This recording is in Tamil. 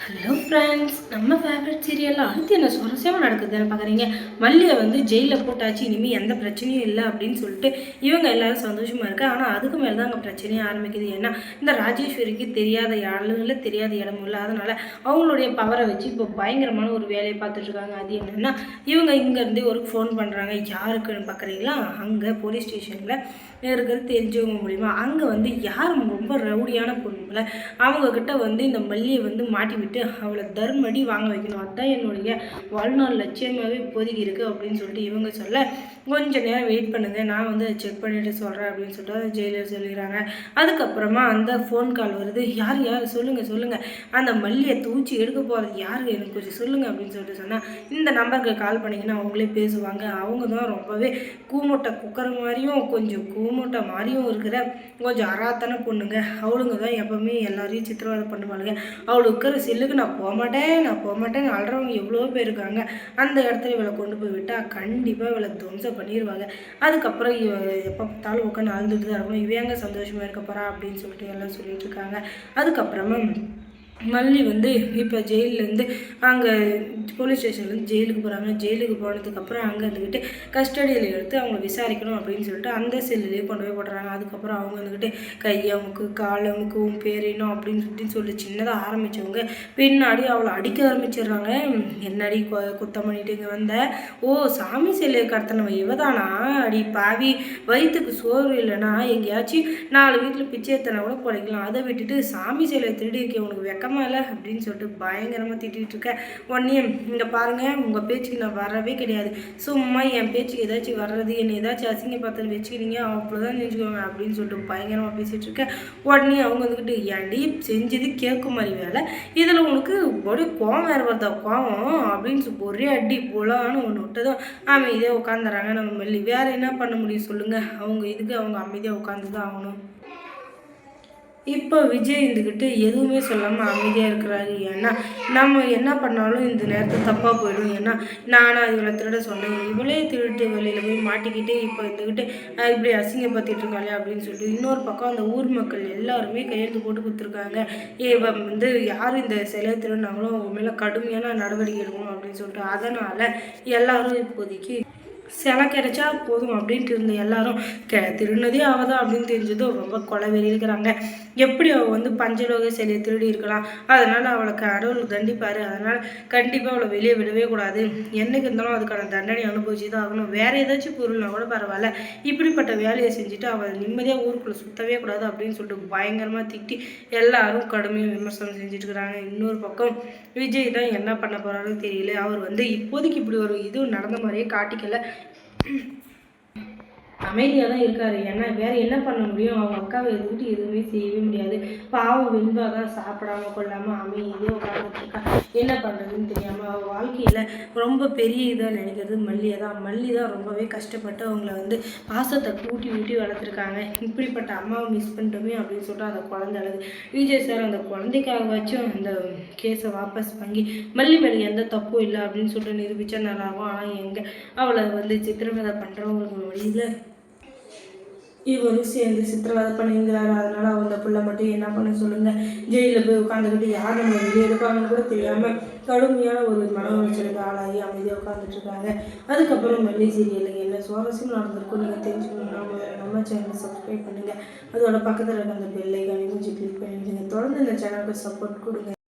ஹலோ ஃப்ரெண்ட்ஸ், நம்ம ஃபேவரட் சீரியலில் அடுத்து என்ன சுவாரஸ்யமாக நடக்குதுன்னு பார்க்குறீங்க. மல்லியை வந்து ஜெயிலில் போட்டாச்சு, இனிமேல் எந்த பிரச்சனையும் இல்லை அப்படின்னு சொல்லிட்டு இவங்க எல்லாரும் சந்தோஷமாக இருக்கு. ஆனால் அதுக்கு மேலே தான் அங்கே பிரச்சனையும் ஆரம்பிக்குது. ஏன்னா இந்த ராஜேஸ்வரிக்கு தெரியாத ஆளுங்கள தெரியாத இடமும் இல்லை. அதனால் அவங்களுடைய பவரை வச்சு இப்போ பயங்கரமான ஒரு வேலையை பார்த்துட்ருக்காங்க. அது என்னென்னா, இவங்க இங்கேருந்து ஒரு ஃபோன் பண்ணுறாங்க. யாருக்குன்னு பார்க்குறீங்களா, அங்கே போலீஸ் ஸ்டேஷனில் இருக்கிறது தெரிஞ்சவங்க மூலிமா அங்கே வந்து யார் ரொம்ப ரவுடியான பொண்ணுங்களை அவங்கக்கிட்ட வந்து இந்த மல்லியை வந்து மாட்டி விட்டு அவளை தர்மடி வாங்க வைக்கணும். அதுதான் என்னுடைய வாழ்நாள் லட்சியமாகவே இப்போதைக்கு இருக்குது அப்படின்னு சொல்லிட்டு இவங்க சொல்ல, கொஞ்சம் நேரம் வெயிட் பண்ணுங்கள், நான் வந்து செக் பண்ணிவிட்டு சொல்கிறேன் அப்படின்னு சொல்லிட்டு ஜெயிலர் சொல்லிடுறாங்க. அதுக்கப்புறமா அந்த ஃபோன் கால் வருது. யார் சொல்லுங்கள் அந்த மல்லியை தூச்சி எடுக்க போகிறது யார், எனக்கு கொஞ்சம் சொல்லுங்கள் அப்படின்னு சொல்லிட்டு சொன்னால், இந்த நம்பருக்கு கால் பண்ணிங்கன்னா அவங்களே பேசுவாங்க. அவங்க தான் ரொம்பவே கூமுட்டை குக்கர் மாதிரியும் கொஞ்சம் கூமுட்டை மாதிரியும் இருக்கிற கொஞ்சம் அராத்தான பொண்ணுங்க. அவளுங்க தான் எப்போவுமே எல்லாரையும் சித்திரவதை பண்ணுவாளுங்க. அவளுக்கு இருக்கிற செல்லுக்கு நான் போகமாட்டேன்னு அழுறவங்க எவ்வளோ பேர் இருக்காங்க. அந்த இடத்துல இவளை கொண்டு போய் விட்டால் கண்டிப்பாக இவளை துவம்சம் பண்ணிடுவாங்க. அதுக்கப்புறம் எப்போ பார்த்தாலும் உட்காந்து அழுதுட்டு தான் இருக்கும். இவங்க சந்தோஷமாக இருக்க போகிறா அப்படின்னு சொல்லிட்டு எல்லாம் சொல்லிட்டு இருக்காங்க. அதுக்கப்புறமா மல்லி வந்து இப்போ ஜெயிலேருந்து அங்கே போலீஸ் ஸ்டேஷன்லேருந்து ஜெயிலுக்கு போகிறாங்க. ஜெயிலுக்கு போனதுக்கப்புறம் அங்கே இருந்துக்கிட்டு கஸ்டடியில் எடுத்து அவங்கள விசாரிக்கணும் அப்படின்னு சொல்லிட்டு அந்த செல்லுலேயே கொண்டு போய் போடுறாங்க. அதுக்கப்புறம் அவங்க வந்துக்கிட்டு கையமுக்கு காலமுக்கு உன் பேர் என்ன அப்படின்னு சொல்லி சின்னதாக ஆரம்பித்தவங்க பின்னாடி அவளை அடிக்க ஆரம்பிச்சிடுறாங்க. என்னடி குத்தம் பண்ணிட்டு இங்கே வந்த, ஓ சாமி சிலையை கடத்தினவ இவதானா, அடி பாவி, வயிற்றுக்கு சோறு இல்லைன்னா எங்கேயாச்சும் 4 வீட்டில் பிச்சை எத்தனை கூட குறைக்கலாம், அதை விட்டுட்டு சாமி சிலையை திருடி இருக்க உனக்கு வெக்கமா இல்லை அப்படின்னு சொல்லிட்டு பயங்கரமாக திட்டிகிட்டு இருக்கேன். உடனே இங்கே பாருங்கள், உங்கள் பேச்சுக்கு நான் வரவே கிடையாது. சும்மா என் பேச்சுக்கு ஏதாச்சும் வர்றது, என்னை ஏதாச்சும் அசிங்க பார்த்து வச்சுக்கிறீங்க அவ்வளோதான் நினச்சிக்கோங்க அப்படின்னு சொல்லிட்டு பயங்கரமாக பேசிகிட்டு இருக்கேன். உடனே அவங்க வந்துக்கிட்டு, ஏன்டி செஞ்சது கேட்கும் மாதிரி வேலை, இதில் உனக்கு ஒரே கோவம் வேறு வருதா, கோவம் அப்படின்னு சொல்லி ஒரே அடி போலான்னு ஒன்று விட்டதும் அமைதியாக உட்காந்துறாங்க. நம்ம மல்லி வேறு என்ன பண்ண முடியும் சொல்லுங்கள், அவங்க இதுக்கு அவங்க அமைதியாக உட்காந்து தான் ஆகணும். இப்போ விஜய் இருந்துக்கிட்டு எதுவுமே சொல்லாமல் அமைதியாக இருக்கிறாரு. ஏன்னா நம்ம என்ன பண்ணாலும் இந்த நேரத்தில் தப்பாக போயிடும். ஏன்னா நானாக இவளை திருட சொன்னேன், இவளே திருட்டு வழியில் போய் மாட்டிக்கிட்டு இப்போ இருந்துக்கிட்டு இப்படி அசிங்கப்படுத்திட்டு இருக்காளே அப்படின்னு சொல்லிட்டு இன்னொரு பக்கம் அந்த ஊர் மக்கள் எல்லாருமே கையெழுத்து போட்டு கொடுத்துருக்காங்க. வந்து யார் இந்த சிலையை திருடினாங்களோ அவங்க மேலே கடுமையான நடவடிக்கை எடுக்கணும் அப்படின்னு சொல்லிட்டு. அதனால் எல்லாரும் இப்போதைக்கு சிலை கிடைச்சா போதும் அப்படின்ட்டு இருந்த எல்லாரும் திருடினதே அவதான் அப்படின்னு தெரிஞ்சதும் ரொம்ப கொலவெறி இருக்கிறாங்க. எப்படி அவள் வந்து பஞ்சலோக சிலையை திருடி இருக்கலாம், அதனால் அவளை கடவுள் தண்டிப்பார். அதனால் கண்டிப்பாக அவளை வெளியே விடவே கூடாது. என்னைக்கு இருந்தாலும் அதுக்கான தண்டனை அனுபவிச்சு தான் ஆகணும். வேறு ஏதாச்சும் பொருள்னா கூட பரவாயில்ல, இப்படிப்பட்ட வேலையை செஞ்சுட்டு அவள் நிம்மதியாக ஊருக்குள்ளே சுற்றவே கூடாது அப்படின்னு சொல்லிட்டு பயங்கரமாக திட்டி எல்லாரும் கடுமையாக விமர்சனம் செஞ்சுட்டு இருக்கிறாங்க. இன்னொரு பக்கம் விஜய் தான் என்ன பண்ண போகிறாருன்னு தெரியல. அவர் வந்து இப்போதைக்கு இப்படி ஒரு இது நடந்த மாதிரியே காட்டிக்கல, அமைதியாக தான் இருக்காரு. ஏன்னா வேறு என்ன பண்ண முடியும், அவங்க அக்காவை எதுக்கிட்டு எதுவுமே செய்யவே முடியாது. பாவம் வெண்பா தான் சாப்பிடாம கொள்ளாமல் அமைதியாக உட்காந்துட்ருக்கா. என்ன பண்ணுறதுன்னு தெரியாமல் அவள் வாழ்க்கையில் ரொம்ப பெரிய இதாக நினைக்கிறது மல்லி தான் ரொம்பவே கஷ்டப்பட்டு அவங்கள வந்து பாசத்தை ஊட்டி வளர்த்துருக்காங்க. இப்படிப்பட்ட அம்மாவை மிஸ் பண்ணிட்டோமே அப்படின்னு சொல்லிட்டு அந்த குழந்தை அழுது. விஜய் சார் அந்த குழந்தைக்காகவாச்சும் அந்த கேஸை வாபஸ் வாங்கி மல்லி மேலே எந்த தப்பும் இல்லை அப்படின்னு சொல்லிட்டு நிரூபித்தா நல்லாகும். ஆனால் எங்கே அவளை வந்து சித்திரவதை பண்ணுறவங்களுக்கு வழியில் இவரும் சேர்ந்து சித்திரவதை பண்ணிங்கிறாரு. அதனால அந்த பிள்ளை மட்டும் என்ன பண்ண சொல்லுங்கள், ஜெயிலில் போய் உட்காந்துக்கிட்டு யார் நம்ம வெளியே எடுப்பாங்கன்னு கூட தெரியாமல் கடுமையான ஒரு மன உளைச்சலுக்கு ஆளாகி அமைதியாக உட்காந்துட்ருக்காங்க. அதுக்கப்புறம் மல்லி சீரியலில் என்ன சுவாரஸ்யம் நடந்திருக்கும் நீங்கள் தெரிஞ்சுக்கணும்னா நம்ம சேனலை சப்ஸ்கிரைப் பண்ணுங்கள். அதோட பக்கத்தில் இருக்க அந்த பெல் ஐக்கானையும் கொஞ்சம் கிளிக் பண்ணிடுங்க. தொடர்ந்து இந்த சேனலுக்கு சப்போர்ட் கொடுங்க.